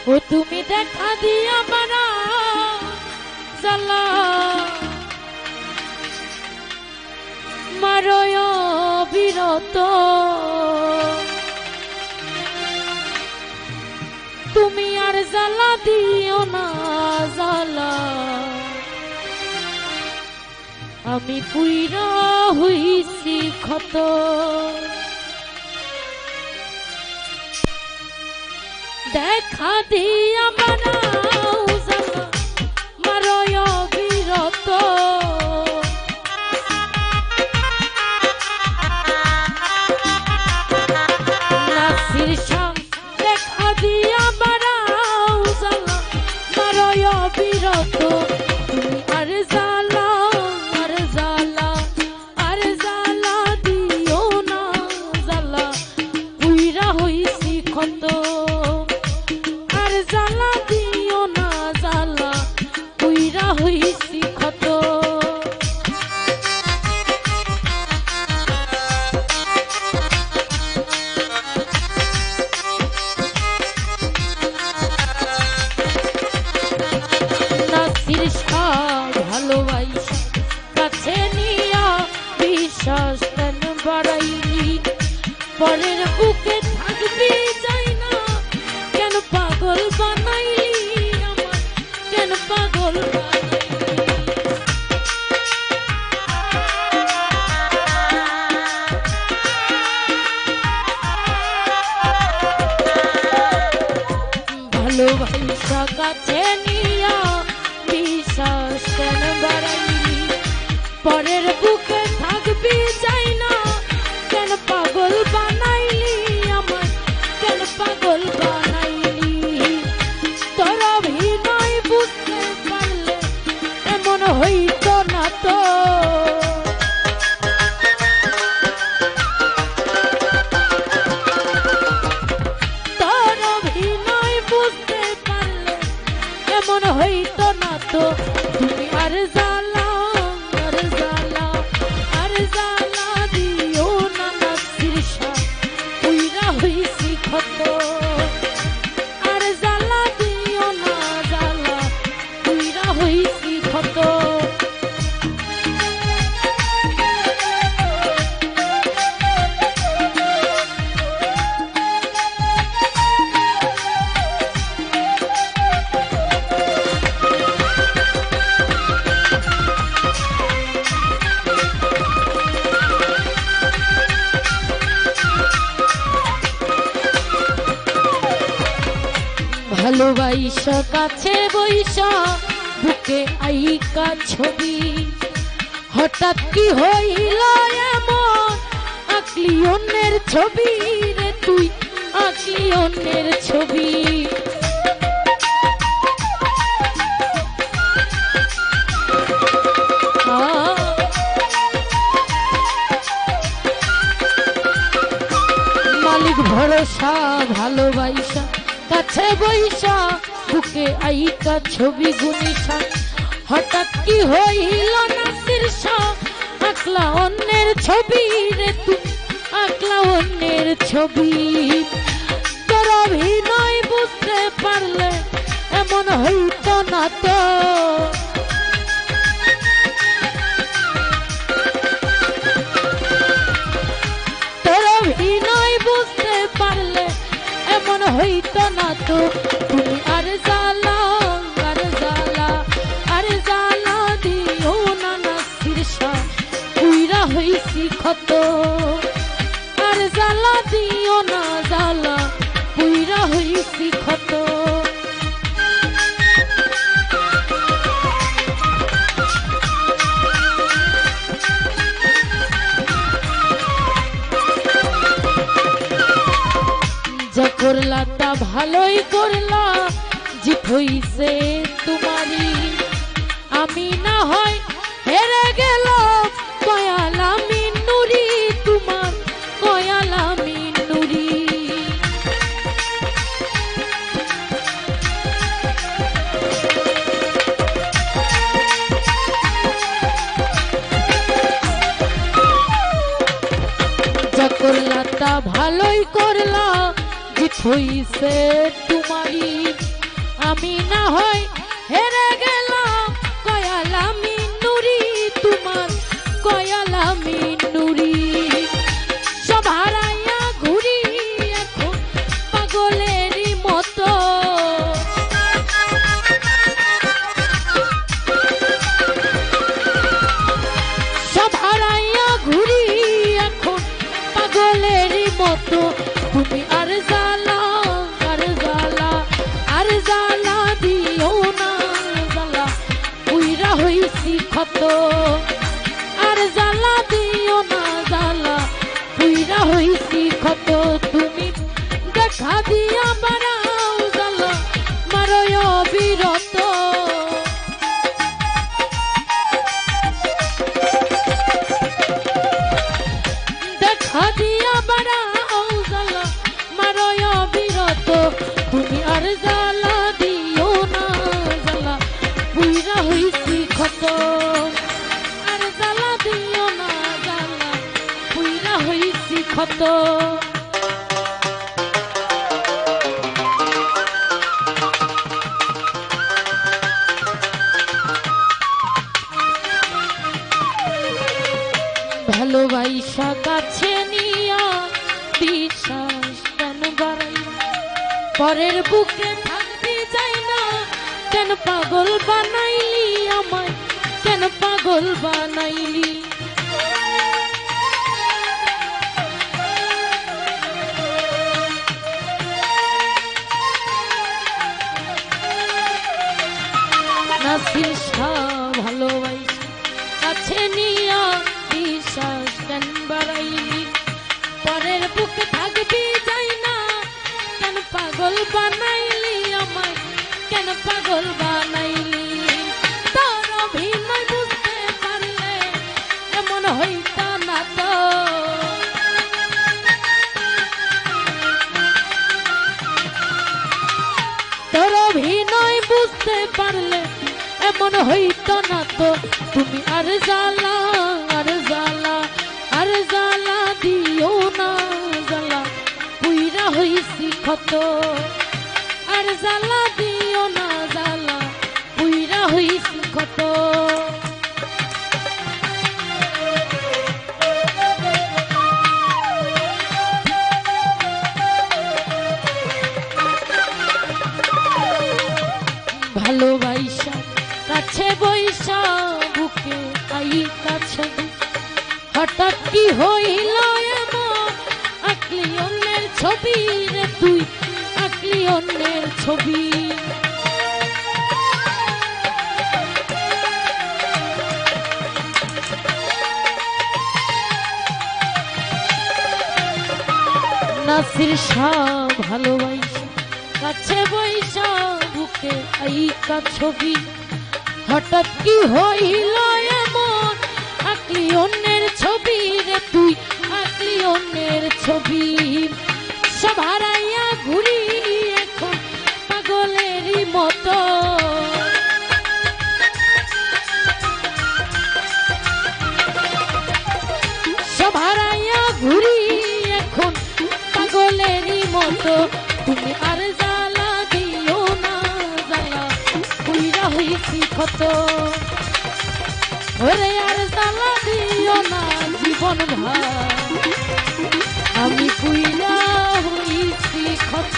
ও তুমি দেখা দিয়া বারা জ্বালা মারয় বিরত, তুমি আর জ্বালা দিও না জ্বালা, আমি পুইরা হইছি ক্ষত। দেখা দিয়া বানাও জ্বালা মারয় বিরত, নাসির শাহ দেখা দিয়া বানাও জ্বালা মারয় বিরত, তুমি আর জ্বালা আর জ্বালা আর জ্বালা দিও না জ্বালা, পুইরা হইছি ক্ষত। জ্বালা দিও না জ্বালা, পুইরা হইছি ক্ষত। নাসির শাহ ভালোবাসা কাছে নিয়া বিশ্বাস কেন বাড়াইলি, পরের বুকে থাকবি যাই না কেন পাগল বানাইলি আমার, কেন পাগল ভালোবাসা কাছে নিয়া বিশ্বাস কেন বাড়াইলি, পরের বুকে থাকবি যাই না কেন পাগল বানাইলি আমার, কেন পাগল বানাইলি। তোর অভিনয় বুঝতে পারলে এমন হইতো না তো, তোর অভিনয় বুঝতে পারলে এমন হইতো না তো, তুমি আর জ্বালা আর জ্বালা আর জ্বালা দিও না নাসির শাহ, পুইরা হইছি ক্ষত। আর জ্বালা দিও না জ্বালা, পুইরা হইছি ক্ষত। ভালোবাসা কাছে বৈশা বুকে আইকা ছবি, হঠাৎ কি হইল এমন আঁকলি অন্যের ছবি রে, তুই আঁকলি অন্যের ছবি। মালিক ভরসা ভালোবাসা কাছে বৈশা বুকে আইকা ছবি গুনিশা, হঠাৎ কি হইল নাসির শাহ আঁকলা অন্যের ছবি রে, তুই আঁকলা অন্যের ছবি। তোর অভিনয় বুঝতে পারলে এমন হইতো না তো, তোর অভিনয় বুঝতে পারলে এমন হইতো না তো, তুমি আর জ্বালা আর জ্বালা আর জ্বালা দিও না নাসির শাহ, পুইরা হইছি ক্ষত। আর জ্বালা দিও না জ্বালা, পুইরা হইছি ক্ষত। যা করলা তা ভালোই করলা, জিত হইছে তোমারই, আমি না হয় হেরে গেল কয়াল আমি নুরি, তোমার কয়াল আমি নুরি। যা করলা তা ভালোই করলা, জিত হইছে তোমারই। আমি না হয় হেরে গেলাম কয়াল আমি নুরি তোমার কয়াল আমি নুরি সব হারাইয়া ঘুরি এখন পাগলেরই মতো সব হারাইয়া ঘুরি এখন পাগলেরই মতো তুমি আর জ্বালা আর জ্বালা আর জ্বালা দিও না জ্বালা পুইরা হইছি ক্ষত আর জ্বালা দিও না জ্বালা পুইরা হইছি ক্ষত তুমি দেখা দিয়া বাড়াও জ্বালা মারয় বিরত দেখা দিয়া বাড়াও জ্বালা মারয় বিরত তুমি আর জ্বালা দিও না জ্বালা পুইরা হইছি ক্ষত আর জ্বালা দিও না জ্বালা পুইরা হইছি ক্ষত ভালোবাসা কাছে নিয়া বিশ্বাস কেন বাড়াই পরের বুকে থাকতে চাই না কেন পাগল বানাইলি আমায় কেন পাগল বানাইলি নাসির শাহ ভালোবাসা কাছে নিয়া বিশ্বাস কেন বাড়াইলি পরের বুকে থাকবি যাই না কেন পাগল বানাইলি আমায় কেন পাগল বানাইলি তোর অভিনয় বুঝতে পারলে এমন হইত না তো তোর অভিনয় বুঝতে পারলে এমন হইত না তো তুমি আর জ্বালা আর জ্বালা আর জ্বালা দিও না জ্বালা পুইরা হইছি ক্ষত আর জ্বালা দিও না জ্বালা পুইরা হইছি ক্ষত ভালোবাসা কাছে বৈশা বুকে আই কাছে হঠাৎ কি হইল এমন আঁকলি অন্যের ছবি রে তুই আঁকলি অন্যের ছবি নাসির শাহ ভালোবাসা কাছে বৈশা বুকে আইকা ছবি হঠাৎ কি হইল এমন আঁকলি অন্যের ছবি রে তুই আঁকলি অন্যের ছবি সব হারাইয়া ঘুরি এখন পাগলেরই মতো সব হারাইয়া ঘুরি এখন পাগলেরই মতো তুমি আর জ্বালা দিও না জ্বালা পুইরা হইছি ক্ষত ওরে আর জ্বালা দিও না জীবন ভাই আমি পুইরা হইছি ক্ষত